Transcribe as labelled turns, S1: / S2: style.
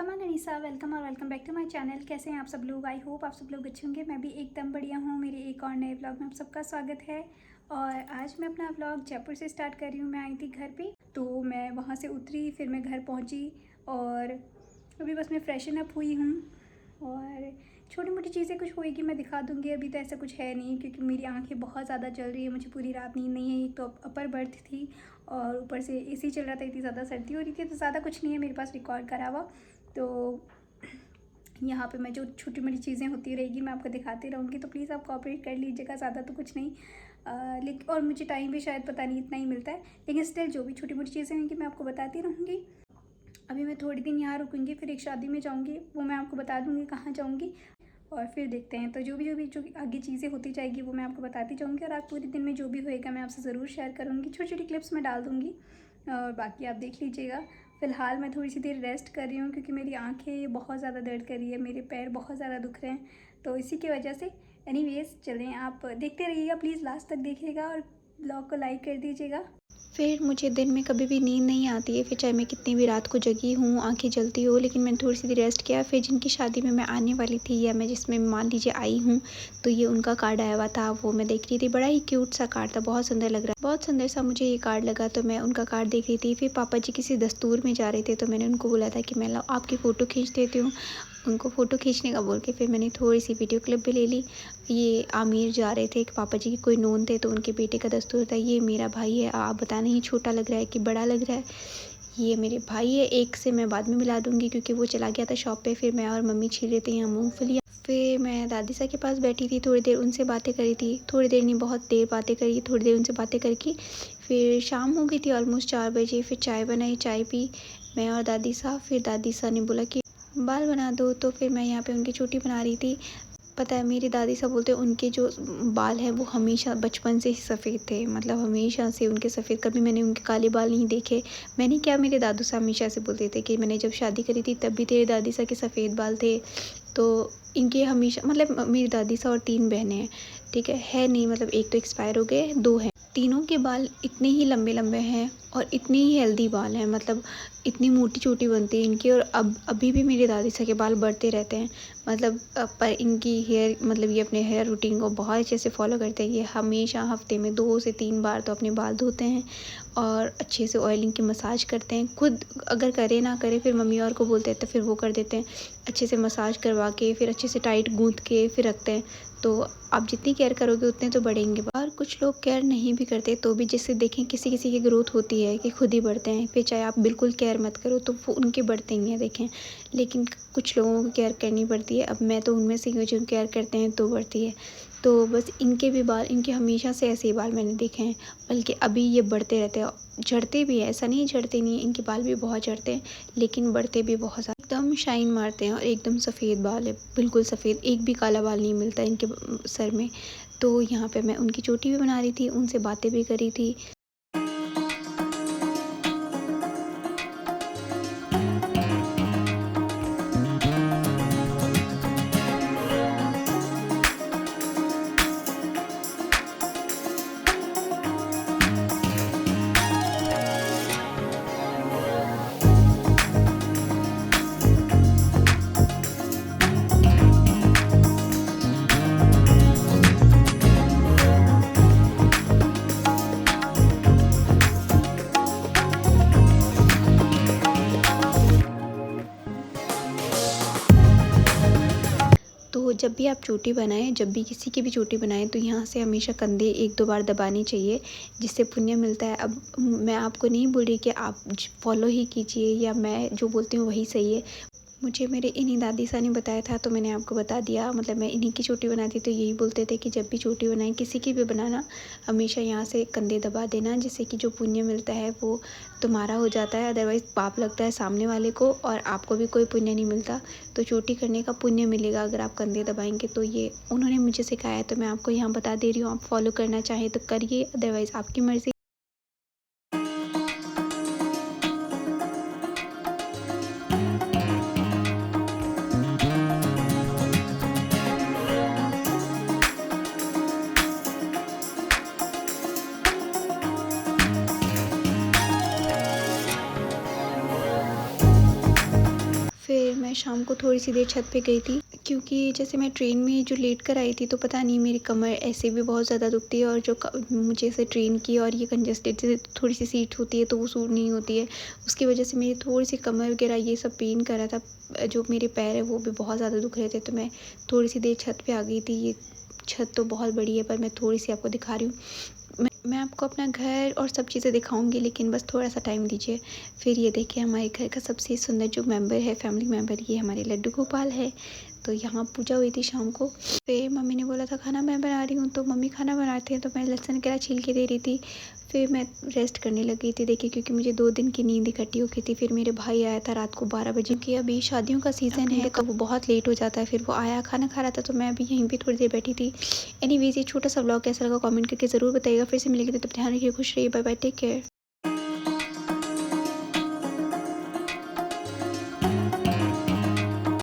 S1: Welcome Anisa, welcome और welcome back to my channel. कैसे हैं आप सब लोग? आई होप आप सब लोग अच्छे होंगे। मैं भी एकदम बढ़िया हूँ। मेरे एक और नए व्लॉग में आप सबका स्वागत है। और आज मैं अपना व्लॉग जयपुर से स्टार्ट कर रही हूँ। मैं आई थी घर पे, तो मैं वहाँ से उतरी, फिर मैं घर पहुँची और अभी बस मैं फ्रेशन अप हुई हूँ। और छोटी मोटी चीज़ें कुछ होएगी मैं दिखा दूँगी। अभी तो ऐसा कुछ है नहीं क्योंकि मेरी आंखें बहुत ज़्यादा जल रही है। मुझे पूरी रात नींद नहीं है। एक तो अपर बर्थ थी और ऊपर से एसी चल रहा था, इतनी ज़्यादा सर्दी हो रही थी। तो ज़्यादा कुछ नहीं है मेरे पास रिकॉर्ड करा हुआ। तो यहाँ पे मैं जो छोटी मोटी चीज़ें होती रहेगी मैं आपको दिखाती रहूँगी। तो प्लीज़ आप कोऑपरेट कर लीजिएगा, ज़्यादा तो कुछ नहीं। लेकिन और मुझे टाइम भी शायद पता नहीं इतना ही मिलता है, लेकिन स्टिल जो भी छोटी मोटी चीज़ें होंगी मैं आपको बताती रहूँगी। अभी मैं थोड़ी दिन यहाँ रुकूँगी, फिर एक शादी में जाऊँगी, वो मैं आपको बता दूँगी कहाँ जाऊँगी। और फिर देखते हैं। तो जो आगे चीज़ें होती जाएगी वो मैं आपको बताती जाऊँगी। और आज पूरे दिन में जो भी होएगा मैं आपसे ज़रूर शेयर करूँगी। छोटी छोटी क्लिप्स मैं डाल दूँगी और बाकी आप देख लीजिएगा। फ़िलहाल मैं थोड़ी सी देर रेस्ट कर रही हूँ क्योंकि मेरी आंखें बहुत ज़्यादा दर्द कर रही है, मेरे पैर बहुत ज़्यादा दुख रहे हैं, तो इसी की वजह से। एनीवेज़ चलें, आप देखते रहिएगा, प्लीज़ लास्ट तक देखिएगा और ब्लॉग को लाइक कर दीजिएगा।
S2: फिर मुझे दिन में कभी भी नींद नहीं आती है, फिर चाहे मैं कितनी भी रात को जगी हूँ, आँखें जलती हो, लेकिन मैंने थोड़ी सी देर रेस्ट किया। फिर जिनकी शादी में मैं आने वाली थी या मैं जिसमें मान लीजिए आई हूँ, तो ये उनका कार्ड आया हुआ था, वो मैं देख रही थी। बड़ा ही क्यूट सा कार्ड था, बहुत सुंदर लग रहा है, बहुत सुंदर सा मुझे ये कार्ड लगा, तो मैं उनका कार्ड देख रही थी। फिर पापा जी किसी दस्तूर में जा रहे थे, तो मैंने उनको बोला था कि मैं लो आपकी फ़ोटो खींच देती हूँ। उनको फ़ोटो खींचने का बोल के फिर मैंने थोड़ी सी वीडियो क्लिप भी ले ली। ये आमिर जा रहे थे कि पापा जी के कोई नोन थे, तो उनके बेटे का दस्तूर था। ये मेरा भाई है, आप बताना ये छोटा लग रहा है कि बड़ा लग रहा है। ये मेरे भाई है, एक से मैं बाद में मिला दूँगी क्योंकि वो चला गया था शॉप पे। फिर मैं और मम्मी छील रहे थे यहाँ मूँगफलियाँ। फिर मैं दादी सा के पास बैठी थी, थोड़ी देर उनसे बातें करी थी। थोड़ी देर नहीं, बहुत देर बातें करी, थोड़ी देर उनसे बातें करके फिर शाम हो गई थी ऑलमोस्ट 4 बजे। फिर चाय बनाई, चाय पी मैं और दादी सा। फिर दादी सा ने बोला कि बाल बना दो, तो फिर मैं यहाँ पे उनकी चोटी बना रही थी। पता है मेरी दादी साहब बोलते हैं उनके जो बाल हैं वो हमेशा बचपन से ही सफ़ेद थे, मतलब हमेशा से उनके सफ़ेद, कभी मैंने उनके काले बाल नहीं देखे। मैंने क्या, मेरे दादू साहब हमेशा से बोलते थे कि मैंने जब शादी करी थी तब भी तेरे दादी साहब के सफ़ेद बाल थे। तो इनके हमेशा, मतलब मेरी दादी साहब और 3 बहनें हैं, ठीक है नहीं, मतलब एक तो एक्सपायर हो गए, 2 हैं। तीनों के बाल इतने ही लंबे लंबे हैं और इतने ही हेल्दी बाल हैं, मतलब इतनी मोटी चोटी बनती है इनकी। और अब अभी भी मेरी दादी साहब के बाल बढ़ते रहते हैं, मतलब पर इनकी हेयर, मतलब ये अपने हेयर रूटीन को बहुत अच्छे से फॉलो करते हैं। ये हमेशा हफ्ते में 2 से 3 बार तो अपने बाल धोते हैं और अच्छे से ऑयलिंग की मसाज करते हैं। खुद अगर करे ना करे फिर मम्मी और को बोलते हैं तो फिर वो कर देते हैं, अच्छे से मसाज करवा के फिर अच्छे से टाइट गूँथ के फिर रखते हैं। तो आप जितनी केयर करोगे उतने तो बढ़ेंगे। और कुछ लोग केयर नहीं भी करते, तो भी जैसे देखें किसी किसी की ग्रोथ होती है कि खुद ही बढ़ते हैं, फिर चाहे आप बिल्कुल केयर मत करो तो वो उनके बढ़ते ही हैं, देखें। लेकिन कुछ लोगों को केयर करनी पड़ती है। अब मैं तो उनमें से ही हूँ जो केयर करते हैं तो बढ़ती है। तो बस इनके भी बाल, इनके हमेशा से ऐसे ही बाल मैंने देखे हैं, बल्कि अभी ये बढ़ते रहते हैं, झड़ते भी हैं, ऐसा नहीं झड़ते नहीं हैं, इनके बाल भी बहुत झड़ते हैं लेकिन बढ़ते भी बहुत ज़्यादा, एकदम शाइन मारते हैं। और एकदम सफ़ेद बाल है, बिल्कुल सफ़ेद, एक भी काला बाल नहीं मिलता इनके सर में। तो यहाँ पे मैं उनकी चोटी भी बना रही थी, उनसे बातें भी करी थी। तो जब भी आप चोटी बनाएं, जब भी किसी की भी चोटी बनाएं, तो यहाँ से हमेशा कंधे 1-2 बार दबाने चाहिए, जिससे पुण्य मिलता है। अब मैं आपको नहीं बोल रही कि आप फॉलो ही कीजिए या मैं जो बोलती हूँ वही सही है। मुझे मेरे इन्हीं दादी साहब ने बताया था तो मैंने आपको बता दिया, मतलब मैं इन्हीं की चोटी बनाती, तो यही बोलते थे कि जब भी चोटी बनाएं, किसी की भी बनाना, हमेशा यहाँ से कंधे दबा देना, जिससे कि जो पुण्य मिलता है वो तुम्हारा हो जाता है, अदरवाइज़ पाप लगता है सामने वाले को और आपको भी कोई पुण्य नहीं मिलता। तो चोटी करने का पुण्य मिलेगा अगर आप कंधे दबाएंगे। तो ये उन्होंने मुझे सिखाया, तो मैं आपको यहाँ बता दे रही हूँ, आप फॉलो करना चाहें तो करिए, अदरवाइज़ आपकी मर्ज़ी। फिर शाम को थोड़ी सी देर छत पे गई थी, क्योंकि जैसे मैं ट्रेन में जो लेट कर आई थी तो पता नहीं मेरी कमर ऐसे भी बहुत ज़्यादा दुखती है, और जो मुझे ऐसे ट्रेन की और ये कंजस्टेड जैसे थोड़ी सी सीट होती है तो वो सूट नहीं होती है, उसकी वजह से मेरी थोड़ी सी कमर वगैरह ये सब पेन कर रहा था। जो मेरे पैर है वो भी बहुत ज़्यादा दुख रहे थे, तो मैं थोड़ी सी देर छत पे आ गई थी। ये छत तो बहुत बड़ी है पर मैं थोड़ी सी आपको दिखा रही हूँ। मैं आपको अपना घर और सब चीज़ें दिखाऊंगी, लेकिन बस थोड़ा सा टाइम दीजिए। फिर ये देखिए हमारे घर का सबसे सुंदर जो मेंबर है, फैमिली मेंबर, ये हमारे लड्डू गोपाल है। तो यहाँ पूजा हुई थी शाम को। फिर मम्मी ने बोला था खाना मैं बना रही हूँ, तो मम्मी खाना बनाते हैं तो मैं लहसुन वगैरह छील के दे रही थी। फिर मैं रेस्ट करने लग गई थी, देखिए, क्योंकि मुझे 2 दिन की नींद इकट्ठी हो गई थी। फिर मेरे भाई आया था रात को 12 बजे, क्योंकि अभी शादियों का सीज़न है तो वो बहुत लेट हो जाता है। फिर वो आया, खाना खा रहा था, तो मैं भी यहीं पे थोड़ी देर बैठी थी। एनीवेज, ये छोटा सा व्लॉग कैसा लगा कमेंट करके ज़रूर बताइएगा। फिर से मिलेंगे, तब ध्यान रखिए, खुश रहिए, बाय बाय, टेक केयर।